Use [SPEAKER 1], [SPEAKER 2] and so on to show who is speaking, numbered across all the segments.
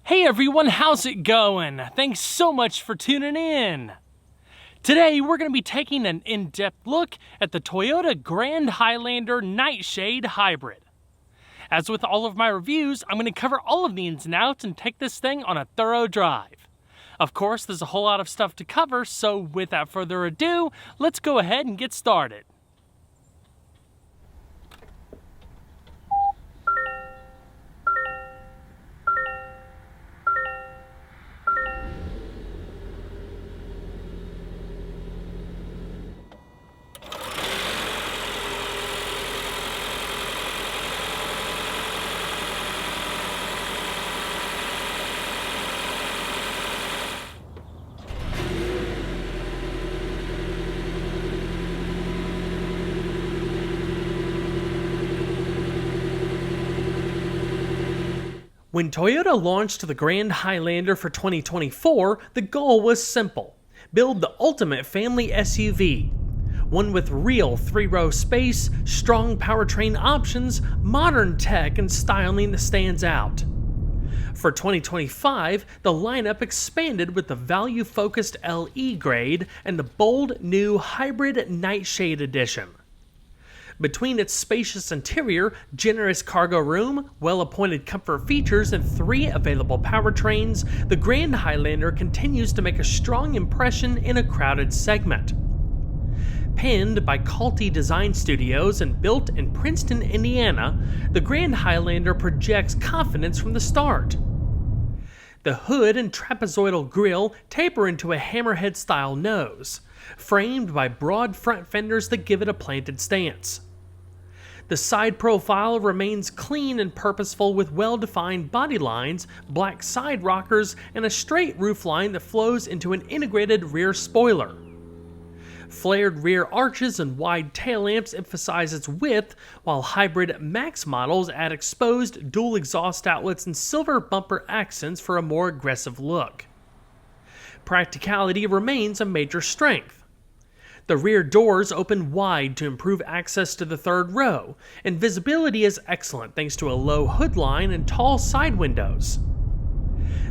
[SPEAKER 1] Hey everyone, how's it going? Thanks so much for tuning in. Today we're going to be taking an in-depth look at the Toyota Grand Highlander Nightshade Hybrid. As with all of my reviews, I'm going to cover all of the ins and outs and take this thing on a thorough drive. Of course, there's a whole lot of stuff to cover, so without further ado, let's go ahead and get started. When Toyota launched the Grand Highlander for 2024, the goal was simple: build the ultimate family SUV. One with real three-row space, strong powertrain options, modern tech, and styling that stands out. For 2025, the lineup expanded with the value-focused LE grade and the bold new Hybrid Nightshade Edition. Between its spacious interior, generous cargo room, well-appointed comfort features, and 3 available powertrains, the Grand Highlander continues to make a strong impression in a crowded segment. Penned by Calty Design Studios and built in Princeton, Indiana, the Grand Highlander projects confidence from the start. The hood and trapezoidal grille taper into a hammerhead-style nose, framed by broad front fenders that give it a planted stance. The side profile remains clean and purposeful with well-defined body lines, black side rockers, and a straight roofline that flows into an integrated rear spoiler. Flared rear arches and wide tail lamps emphasize its width, while hybrid Max models add exposed dual exhaust outlets and silver bumper accents for a more aggressive look. Practicality remains a major strength. The rear doors open wide to improve access to the third row, and visibility is excellent thanks to a low hood line and tall side windows.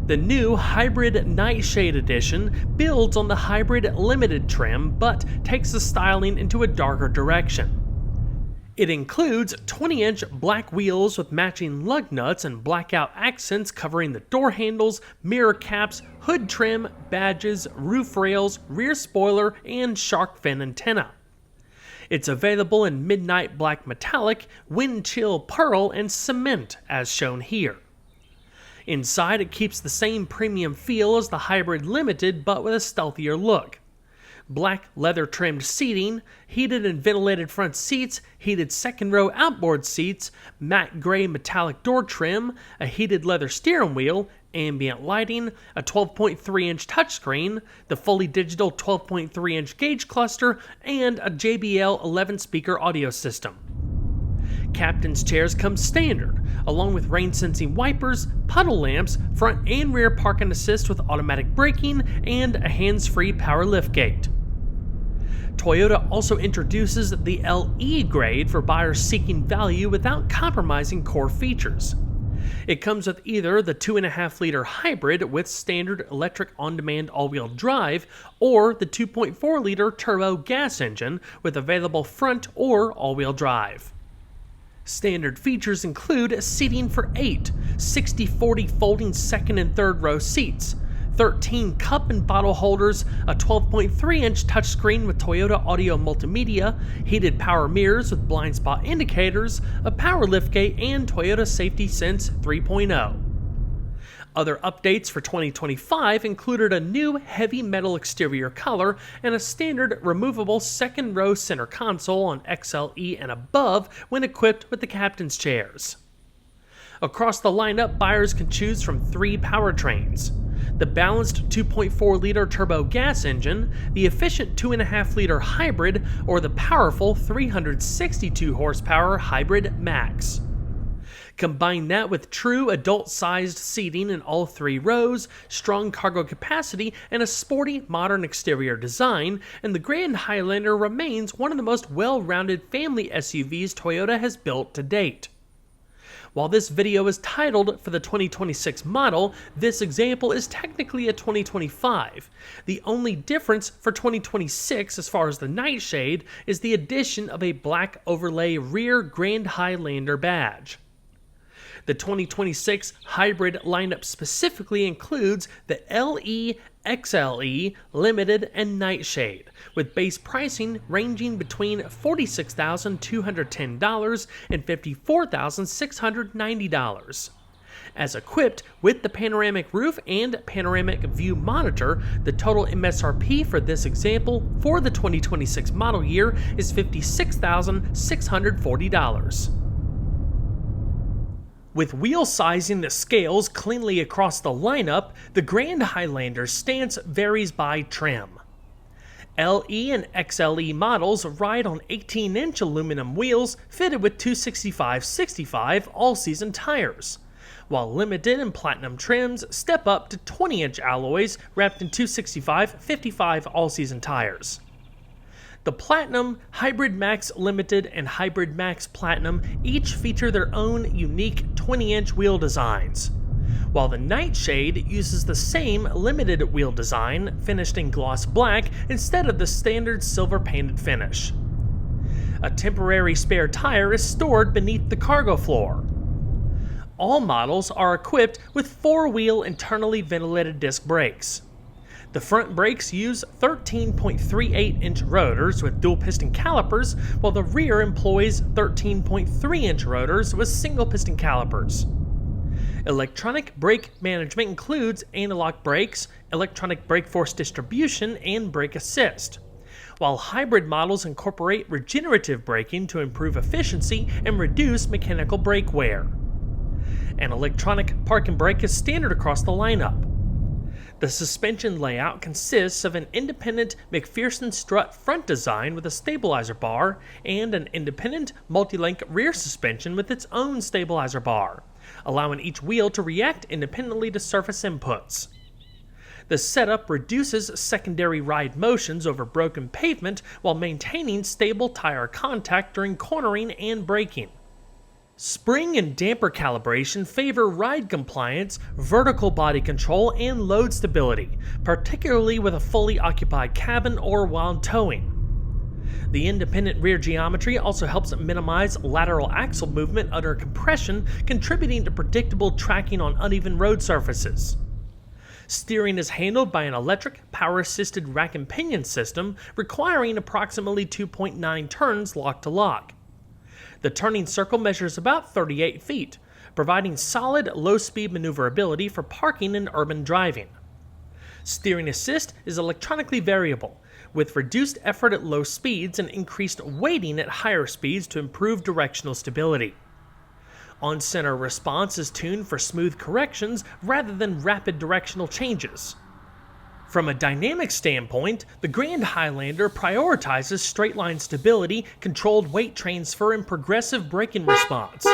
[SPEAKER 1] The new Hybrid Nightshade Edition builds on the Hybrid Limited trim but takes the styling into a darker direction. It includes 20-inch black wheels with matching lug nuts and blackout accents covering the door handles, mirror caps, hood trim, badges, roof rails, rear spoiler, and shark fin antenna. It's available in midnight black metallic, wind chill pearl, and cement as shown here. Inside, it keeps the same premium feel as the Hybrid Limited but with a stealthier look. Black leather-trimmed seating, heated and ventilated front seats, heated second-row outboard seats, matte gray metallic door trim, a heated leather steering wheel, ambient lighting, a 12.3-inch touchscreen, the fully digital 12.3-inch gauge cluster, and a JBL 11-speaker audio system. Captain's chairs come standard, along with rain-sensing wipers, puddle lamps, front and rear parking assist with automatic braking, and a hands-free power liftgate. Toyota also introduces the LE grade for buyers seeking value without compromising core features. It comes with either the 2.5-liter hybrid with standard electric on-demand all-wheel drive or the 2.4-liter turbo gas engine with available front or all-wheel drive. Standard features include seating for 8, 60/40 folding second and third row seats, 13 cup and bottle holders, a 12.3-inch touchscreen with Toyota Audio Multimedia, heated power mirrors with blind spot indicators, a power liftgate, and Toyota Safety Sense 3.0. Other updates for 2025 included a new heavy metal exterior color and a standard removable second row center console on XLE and above when equipped with the captain's chairs. Across the lineup, buyers can choose from 3 powertrains: the balanced 2.4-liter turbo gas engine, the efficient 2.5-liter hybrid, or the powerful 362-horsepower Hybrid Max. Combine that with true adult-sized seating in all 3 rows, strong cargo capacity, and a sporty, modern exterior design, and the Grand Highlander remains one of the most well-rounded family SUVs Toyota has built to date. While this video is titled for the 2026 model, this example is technically a 2025. The only difference for 2026 as far as the Nightshade is the addition of a black overlay rear Grand Highlander badge. The 2026 hybrid lineup specifically includes the LE, XLE, Limited, and Nightshade, with base pricing ranging between $46,210 and $54,690. As equipped with the panoramic roof and panoramic view monitor, the total MSRP for this example for the 2026 model year is $56,640. With wheel sizing that scales cleanly across the lineup, the Grand Highlander's stance varies by trim. LE and XLE models ride on 18-inch aluminum wheels fitted with 265/65 all-season tires, while Limited and Platinum trims step up to 20-inch alloys wrapped in 265/55 all-season tires. The Platinum, Hybrid Max Limited, and Hybrid Max Platinum each feature their own unique 20-inch wheel designs, while the Nightshade uses the same limited wheel design finished in gloss black instead of the standard silver painted finish. A temporary spare tire is stored beneath the cargo floor. All models are equipped with four-wheel internally ventilated disc brakes. The front brakes use 13.38-inch rotors with dual-piston calipers, while the rear employs 13.3-inch rotors with single-piston calipers. Electronic brake management includes analog brakes, electronic brake force distribution, and brake assist, while hybrid models incorporate regenerative braking to improve efficiency and reduce mechanical brake wear. An electronic park and brake is standard across the lineup. The suspension layout consists of an independent McPherson strut front design with a stabilizer bar and an independent multi-link rear suspension with its own stabilizer bar, allowing each wheel to react independently to surface inputs. The setup reduces secondary ride motions over broken pavement while maintaining stable tire contact during cornering and braking. Spring and damper calibration favor ride compliance, vertical body control, and load stability, particularly with a fully occupied cabin or while towing. The independent rear geometry also helps minimize lateral axle movement under compression, contributing to predictable tracking on uneven road surfaces. Steering is handled by an electric, power-assisted rack and pinion system, requiring approximately 2.9 turns lock-to-lock. The turning circle measures about 38 feet, providing solid low-speed maneuverability for parking and urban driving. Steering assist is electronically variable, with reduced effort at low speeds and increased weighting at higher speeds to improve directional stability. On-center response is tuned for smooth corrections rather than rapid directional changes. From a dynamic standpoint, the Grand Highlander prioritizes straight-line stability, controlled weight transfer, and progressive braking response.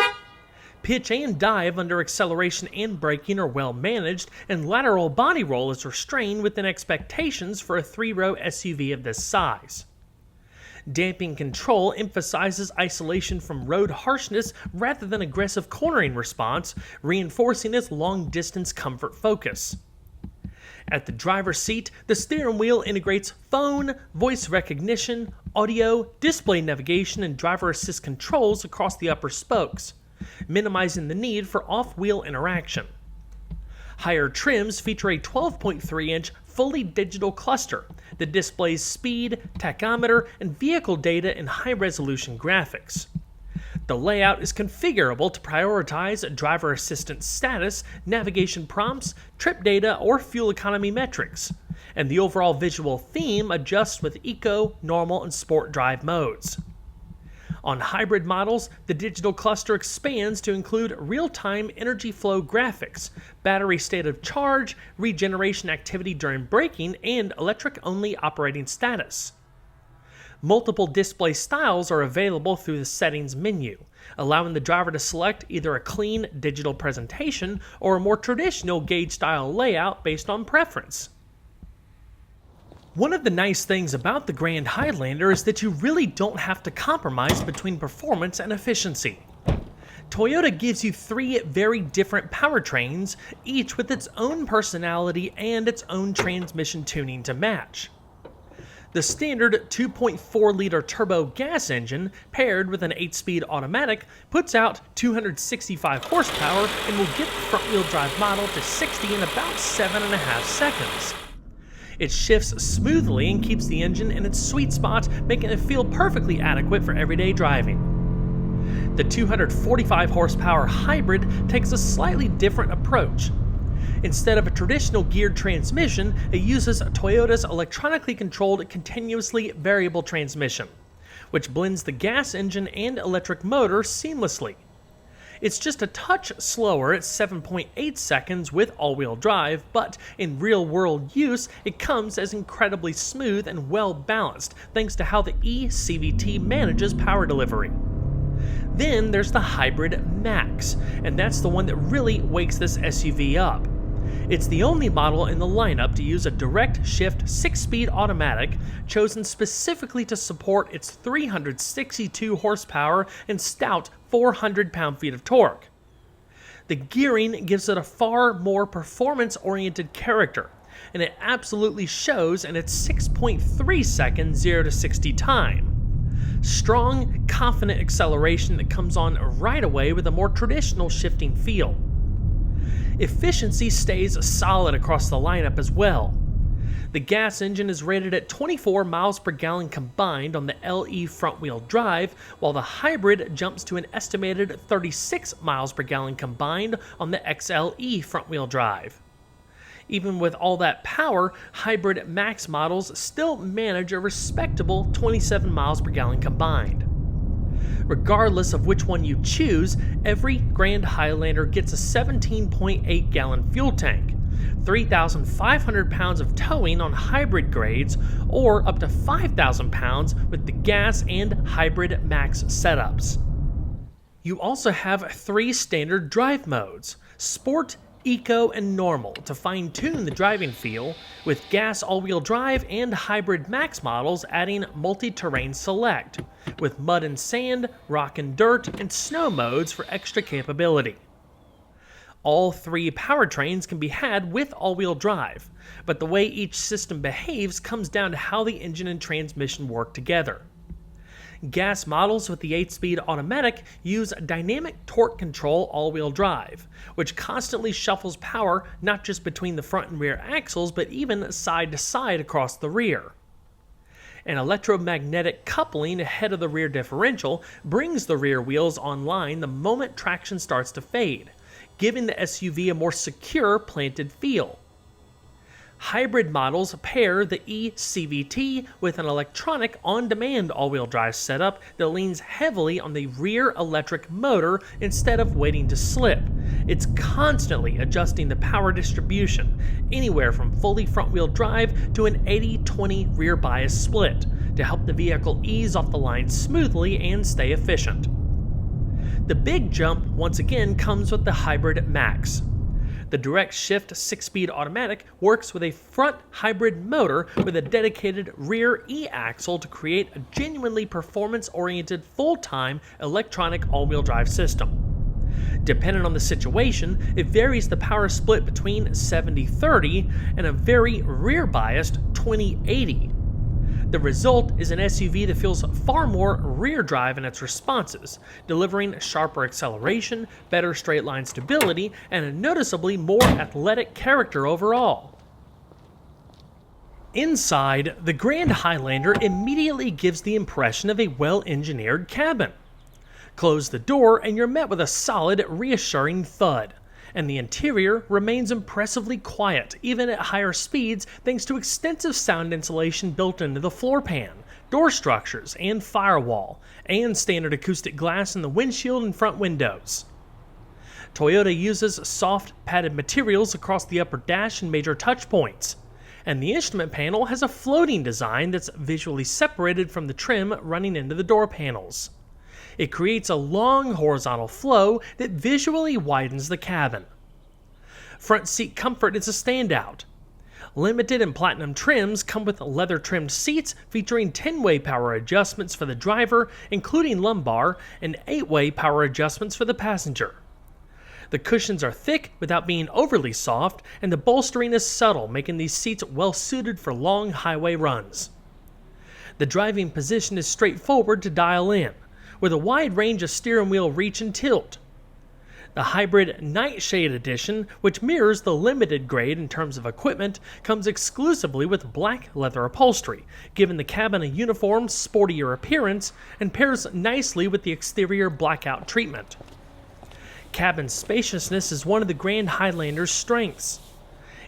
[SPEAKER 1] Pitch and dive under acceleration and braking are well managed, and lateral body roll is restrained within expectations for a three-row SUV of this size. Damping control emphasizes isolation from road harshness rather than aggressive cornering response, reinforcing its long-distance comfort focus. At the driver's seat, the steering wheel integrates phone, voice recognition, audio, display navigation, and driver assist controls across the upper spokes, minimizing the need for off-wheel interaction. Higher trims feature a 12.3-inch fully digital cluster that displays speed, tachometer, and vehicle data in high-resolution graphics. The layout is configurable to prioritize driver assistance status, navigation prompts, trip data, or fuel economy metrics, and the overall visual theme adjusts with eco, normal, and sport drive modes. On hybrid models, the digital cluster expands to include real-time energy flow graphics, battery state of charge, regeneration activity during braking, and electric-only operating status. Multiple display styles are available through the settings menu, allowing the driver to select either a clean digital presentation or a more traditional gauge-style layout based on preference. One of the nice things about the Grand Highlander is that you really don't have to compromise between performance and efficiency. Toyota gives you three very different powertrains, each with its own personality and its own transmission tuning to match. The standard 2.4-liter turbo gas engine, paired with an 8-speed automatic, puts out 265 horsepower and will get the front-wheel drive model to 60 in about 7.5 seconds. It shifts smoothly and keeps the engine in its sweet spot, making it feel perfectly adequate for everyday driving. The 245 horsepower hybrid takes a slightly different approach. Instead of a traditional geared transmission, it uses Toyota's electronically controlled continuously variable transmission, which blends the gas engine and electric motor seamlessly. It's just a touch slower at 7.8 seconds with all-wheel drive, but in real-world use, it comes as incredibly smooth and well-balanced thanks to how the eCVT manages power delivery. Then there's the Hybrid Max, and that's the one that really wakes this SUV up. It's the only model in the lineup to use a direct shift 6-speed automatic, chosen specifically to support its 362 horsepower and stout 400 pound-feet of torque. The gearing gives it a far more performance-oriented character, and it absolutely shows in its 6.3 second 0 to 60 time. Strong, confident acceleration that comes on right away with a more traditional shifting feel. Efficiency stays solid across the lineup as well. The gas engine is rated at 24 miles per gallon combined on the LE front-wheel drive, while the hybrid jumps to an estimated 36 miles per gallon combined on the XLE front-wheel drive. Even with all that power, Hybrid Max models still manage a respectable 27 miles per gallon combined. Regardless of which one you choose, every Grand Highlander gets a 17.8 gallon fuel tank, 3,500 pounds of towing on hybrid grades, or up to 5,000 pounds with the gas and Hybrid Max setups. You also have three standard drive modes: Sport, Eco, and Normal, to fine-tune the driving feel, with gas all-wheel drive and Hybrid Max models adding Multi-Terrain Select, with mud and sand, rock and dirt, and snow modes for extra capability. All three powertrains can be had with all-wheel drive, but the way each system behaves comes down to how the engine and transmission work together. Gas models with the 8-speed automatic use dynamic torque control all-wheel drive, which constantly shuffles power not just between the front and rear axles, but even side to side across the rear. An electromagnetic coupling ahead of the rear differential brings the rear wheels online the moment traction starts to fade, giving the SUV a more secure planted feel. Hybrid models pair the eCVT with an electronic on-demand all-wheel drive setup that leans heavily on the rear electric motor instead of waiting to slip. It's constantly adjusting the power distribution, anywhere from fully front-wheel drive to an 80-20 rear bias split, to help the vehicle ease off the line smoothly and stay efficient. The big jump, once again, comes with the Hybrid Max. The direct shift 6-speed automatic works with a front hybrid motor with a dedicated rear e-axle to create a genuinely performance-oriented full-time electronic all-wheel drive system. Depending on the situation, it varies the power split between 70-30 and a very rear-biased 20-80. The result is an SUV that feels far more rear drive in its responses, delivering sharper acceleration, better straight line stability, and a noticeably more athletic character overall. Inside, the Grand Highlander immediately gives the impression of a well-engineered cabin. Close the door and you're met with a solid, reassuring thud. And the interior remains impressively quiet, even at higher speeds, thanks to extensive sound insulation built into the floor pan, door structures, and firewall, and standard acoustic glass in the windshield and front windows. Toyota uses soft, padded materials across the upper dash and major touch points, and the instrument panel has a floating design that's visually separated from the trim running into the door panels. It creates a long horizontal flow that visually widens the cabin. Front seat comfort is a standout. Limited and Platinum trims come with leather-trimmed seats featuring 10-way power adjustments for the driver, including lumbar, and 8-way power adjustments for the passenger. The cushions are thick without being overly soft, and the bolstering is subtle, making these seats well suited for long highway runs. The driving position is straightforward to dial in, with a wide range of steering wheel reach and tilt. The Hybrid Nightshade Edition, which mirrors the limited grade in terms of equipment, comes exclusively with black leather upholstery, giving the cabin a uniform, sportier appearance, and pairs nicely with the exterior blackout treatment. Cabin spaciousness is one of the Grand Highlander's strengths.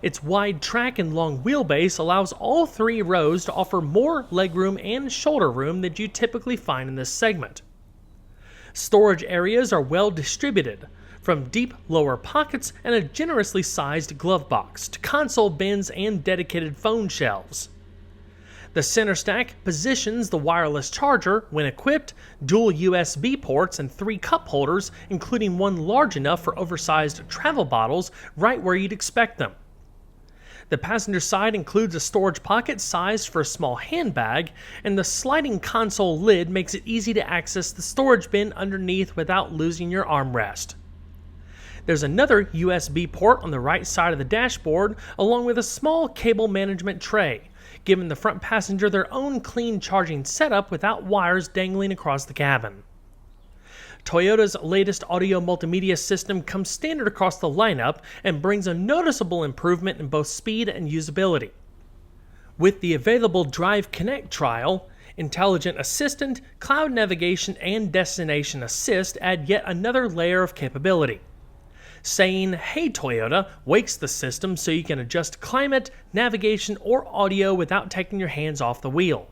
[SPEAKER 1] Its wide track and long wheelbase allows all 3 rows to offer more legroom and shoulder room than you typically find in this segment. Storage areas are well distributed, from deep lower pockets and a generously sized glove box to console bins and dedicated phone shelves. The center stack positions the wireless charger, when equipped, dual USB ports and 3 cup holders, including one large enough for oversized travel bottles, right where you'd expect them. The passenger side includes a storage pocket sized for a small handbag, and the sliding console lid makes it easy to access the storage bin underneath without losing your armrest. There's another USB port on the right side of the dashboard, along with a small cable management tray, giving the front passenger their own clean charging setup without wires dangling across the cabin. Toyota's latest audio multimedia system comes standard across the lineup and brings a noticeable improvement in both speed and usability. With the available Drive Connect trial, Intelligent Assistant, Cloud Navigation, and Destination Assist add yet another layer of capability. Saying, "Hey Toyota," wakes the system so you can adjust climate, navigation, or audio without taking your hands off the wheel.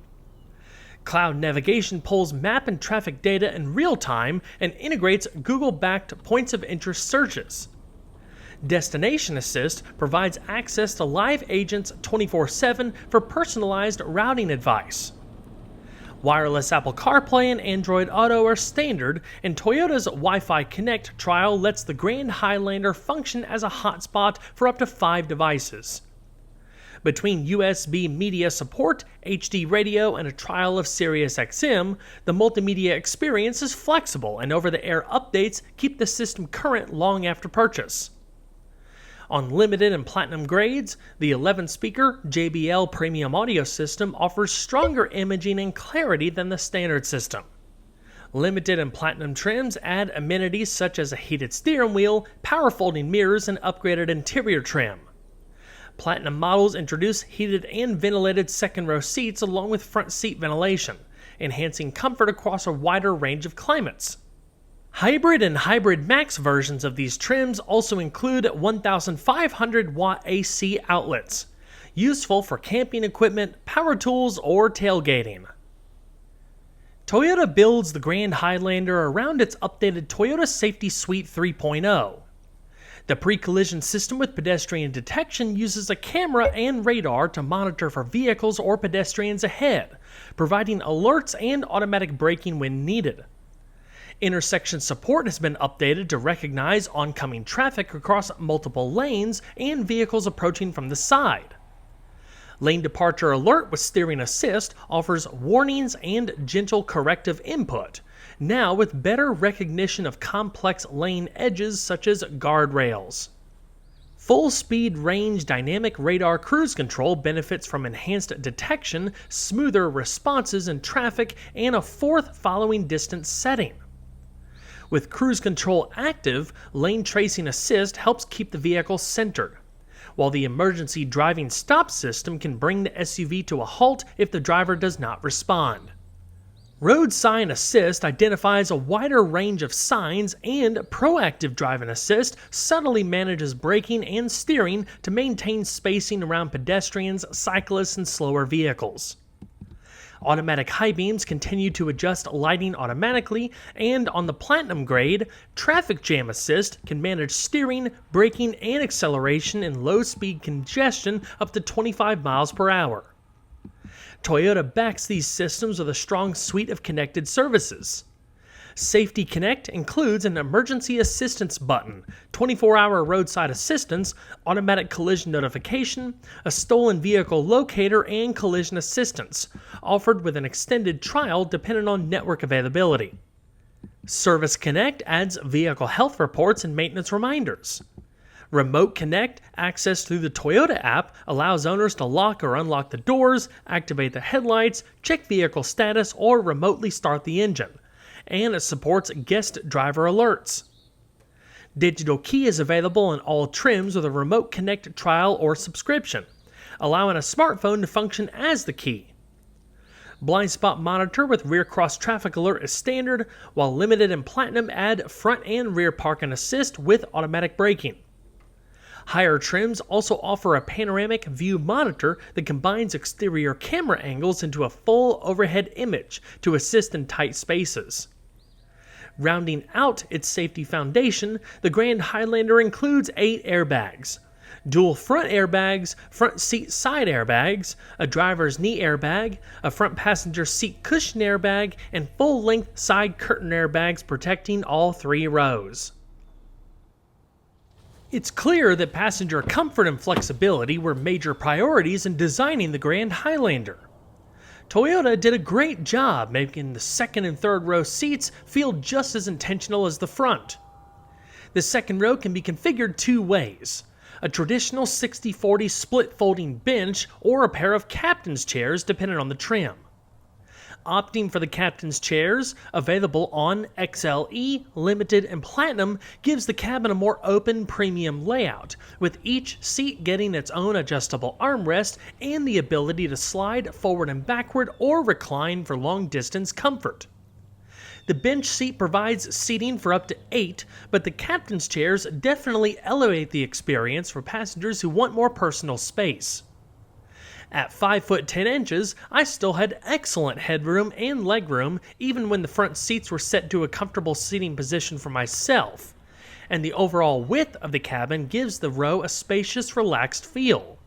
[SPEAKER 1] Cloud Navigation pulls map and traffic data in real time and integrates Google-backed points of interest searches. Destination Assist provides access to live agents 24/7 for personalized routing advice. Wireless Apple CarPlay and Android Auto are standard, and Toyota's Wi-Fi Connect trial lets the Grand Highlander function as a hotspot for up to 5 devices. Between USB media support, HD radio, and a trial of SiriusXM, the multimedia experience is flexible, and over-the-air updates keep the system current long after purchase. On limited and platinum grades, the 11-speaker JBL premium audio system offers stronger imaging and clarity than the standard system. Limited and platinum trims add amenities such as a heated steering wheel, power folding mirrors, and upgraded interior trim. Platinum models introduce heated and ventilated second-row seats along with front seat ventilation, enhancing comfort across a wider range of climates. Hybrid and Hybrid Max versions of these trims also include 1,500-watt AC outlets, useful for camping equipment, power tools, or tailgating. Toyota builds the Grand Highlander around its updated Toyota Safety Suite 3.0. The pre-collision system with pedestrian detection uses a camera and radar to monitor for vehicles or pedestrians ahead, providing alerts and automatic braking when needed. Intersection support has been updated to recognize oncoming traffic across multiple lanes and vehicles approaching from the side. Lane Departure Alert with Steering Assist offers warnings and gentle corrective input, now with better recognition of complex lane edges such as guardrails. Full speed range dynamic radar cruise control benefits from enhanced detection, smoother responses in traffic, and a 4th following distance setting. With Cruise Control active, Lane Tracing Assist helps keep the vehicle centered, while the Emergency Driving Stop system can bring the SUV to a halt if the driver does not respond. Road Sign Assist identifies a wider range of signs, and Proactive Driving Assist subtly manages braking and steering to maintain spacing around pedestrians, cyclists, and slower vehicles. Automatic high beams continue to adjust lighting automatically, and on the Platinum grade, Traffic Jam Assist can manage steering, braking, and acceleration in low-speed congestion up to 25 miles per hour. Toyota backs these systems with a strong suite of connected services. Safety Connect includes an emergency assistance button, 24-hour roadside assistance, automatic collision notification, a stolen vehicle locator, and collision assistance, offered with an extended trial depending on network availability. Service Connect adds vehicle health reports and maintenance reminders. Remote Connect, accessed through the Toyota app, allows owners to lock or unlock the doors, activate the headlights, check vehicle status, or remotely start the engine. And it supports guest driver alerts. Digital Key is available in all trims with a Remote Connect trial or subscription, allowing a smartphone to function as the key. Blind Spot Monitor with Rear Cross Traffic Alert is standard, while Limited and Platinum add front and rear parking assist with automatic braking. Higher trims also offer a panoramic view monitor that combines exterior camera angles into a full overhead image to assist in tight spaces. Rounding out its safety foundation, the Grand Highlander includes 8 airbags. Dual front airbags, front seat side airbags, a driver's knee airbag, a front passenger seat cushion airbag, and full-length side curtain airbags protecting all 3 rows. It's clear that passenger comfort and flexibility were major priorities in designing the Grand Highlander. Toyota did a great job making the second and third row seats feel just as intentional as the front. The second row can be configured 2 ways: a traditional 60/40 split folding bench or a pair of captain's chairs depending on the trim. Opting for the captain's chairs, available on XLE, Limited, and Platinum, gives the cabin a more open premium layout, with each seat getting its own adjustable armrest and the ability to slide forward and backward or recline for long-distance comfort. The bench seat provides seating for up to 8, but the captain's chairs definitely elevate the experience for passengers who want more personal space. At 5 foot 10 inches, I still had excellent headroom and legroom even when the front seats were set to a comfortable seating position for myself, and the overall width of the cabin gives the row a spacious, relaxed feel.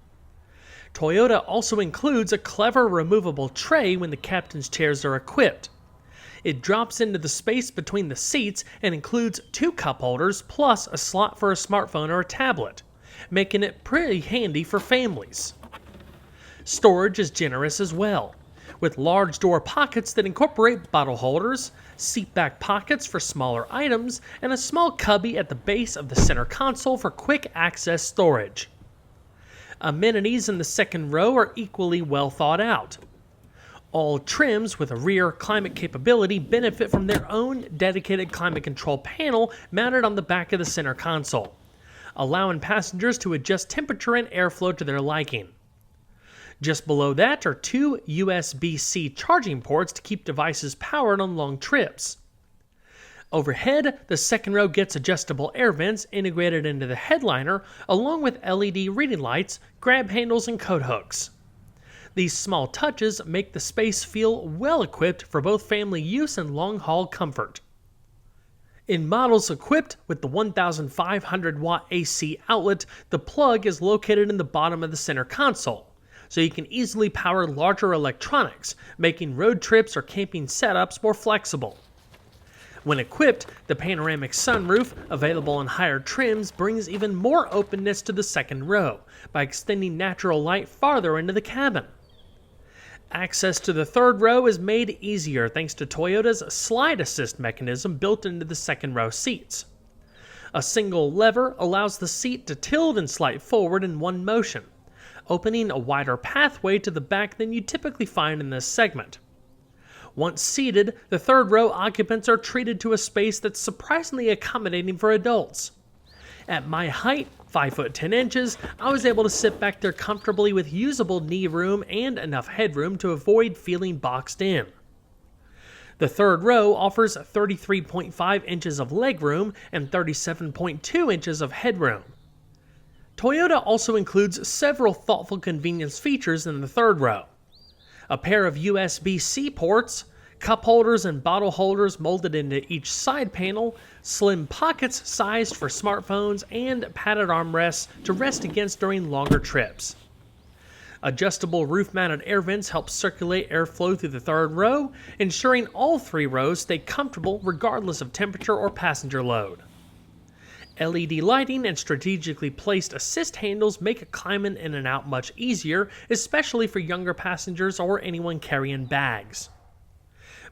[SPEAKER 1] Toyota also includes a clever removable tray when the captain's chairs are equipped. It drops into the space between the seats and includes 2 cup holders plus a slot for a smartphone or a tablet, making it pretty handy for families. Storage is generous as well, with large door pockets that incorporate bottle holders, seat back pockets for smaller items, and a small cubby at the base of the center console for quick access storage. Amenities in the second row are equally well thought out. All trims with a rear climate capability benefit from their own dedicated climate control panel mounted on the back of the center console, allowing passengers to adjust temperature and airflow to their liking. Just below that are 2 USB-C charging ports to keep devices powered on long trips. Overhead, the second row gets adjustable air vents integrated into the headliner, along with LED reading lights, grab handles, and coat hooks. These small touches make the space feel well equipped for both family use and long-haul comfort. In models equipped with the 1,500 watt AC outlet, the plug is located in the bottom of the center console, so you can easily power larger electronics, making road trips or camping setups more flexible. When equipped, the panoramic sunroof, available in higher trims, brings even more openness to the second row by extending natural light farther into the cabin. Access to the third row is made easier thanks to Toyota's slide assist mechanism built into the second row seats. A single lever allows the seat to tilt and slide forward in one motion, opening a wider pathway to the back than you typically find in this segment. Once seated, the third row occupants are treated to a space that's surprisingly accommodating for adults. At my height, 5 foot 10 inches, I was able to sit back there comfortably with usable knee room and enough headroom to avoid feeling boxed in. The third row offers 33.5 inches of legroom and 37.2 inches of headroom. Toyota also includes several thoughtful convenience features in the third row. A pair of USB-C ports, cup holders and bottle holders molded into each side panel, slim pockets sized for smartphones, and padded armrests to rest against during longer trips. Adjustable roof-mounted air vents help circulate airflow through the third row, ensuring all 3 rows stay comfortable regardless of temperature or passenger load. LED lighting and strategically placed assist handles make climbing in and out much easier, especially for younger passengers or anyone carrying bags.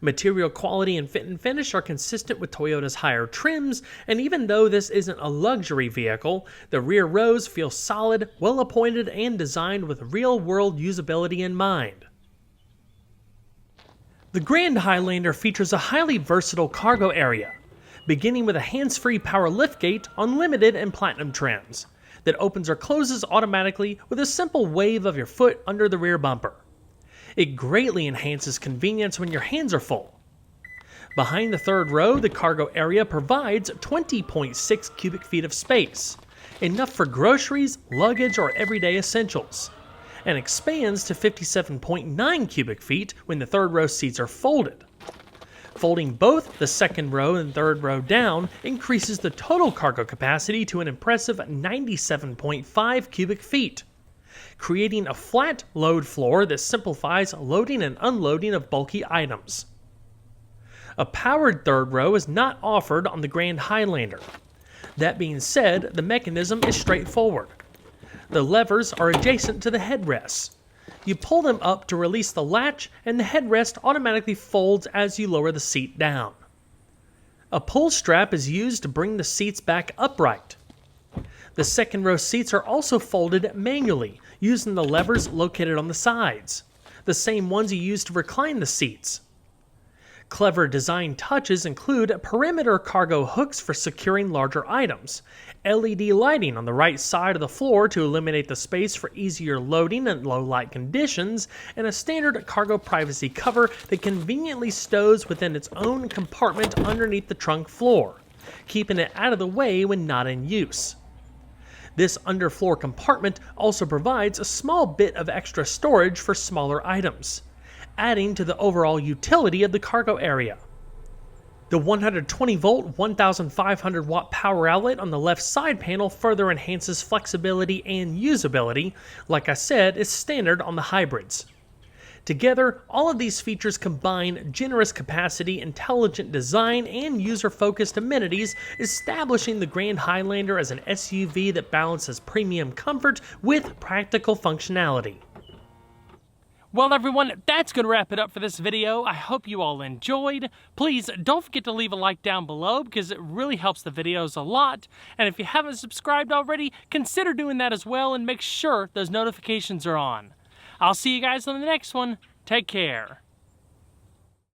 [SPEAKER 1] Material quality and fit and finish are consistent with Toyota's higher trims, and even though this isn't a luxury vehicle, the rear rows feel solid, well appointed, and designed with real-world usability in mind. The Grand Highlander features a highly versatile cargo area, beginning with a hands-free power liftgate on limited and platinum trims that opens or closes automatically with a simple wave of your foot under the rear bumper. It greatly enhances convenience when your hands are full. Behind the third row, the cargo area provides 20.6 cubic feet of space, enough for groceries, luggage, or everyday essentials, and expands to 57.9 cubic feet when the third row seats are folded. Folding both the second row and third row down increases the total cargo capacity to an impressive 97.5 cubic feet, creating a flat load floor that simplifies loading and unloading of bulky items. A powered third row is not offered on the Grand Highlander. That being said, the mechanism is straightforward. The levers are adjacent to the headrests. You pull them up to release the latch, and the headrest automatically folds as you lower the seat down. A pull strap is used to bring the seats back upright. The second row seats are also folded manually, using the levers located on the sides, the same ones you use to recline the seats. Clever design touches include perimeter cargo hooks for securing larger items, LED lighting on the right side of the floor to eliminate the space for easier loading in low light conditions, and a standard cargo privacy cover that conveniently stows within its own compartment underneath the trunk floor, keeping it out of the way when not in use. This underfloor compartment also provides a small bit of extra storage for smaller items, adding to the overall utility of the cargo area. The 120-volt, 1,500-watt power outlet on the left side panel further enhances flexibility and usability. Like I said, is standard on the hybrids. Together, all of these features combine generous capacity, intelligent design, and user-focused amenities, establishing the Grand Highlander as an SUV that balances premium comfort with practical functionality. Well everyone, that's going to wrap it up for this video. I hope you all enjoyed. Please don't forget to leave a like down below because it really helps the videos a lot. And if you haven't subscribed already, consider doing that as well and make sure those notifications are on. I'll see you guys on the next one. Take care.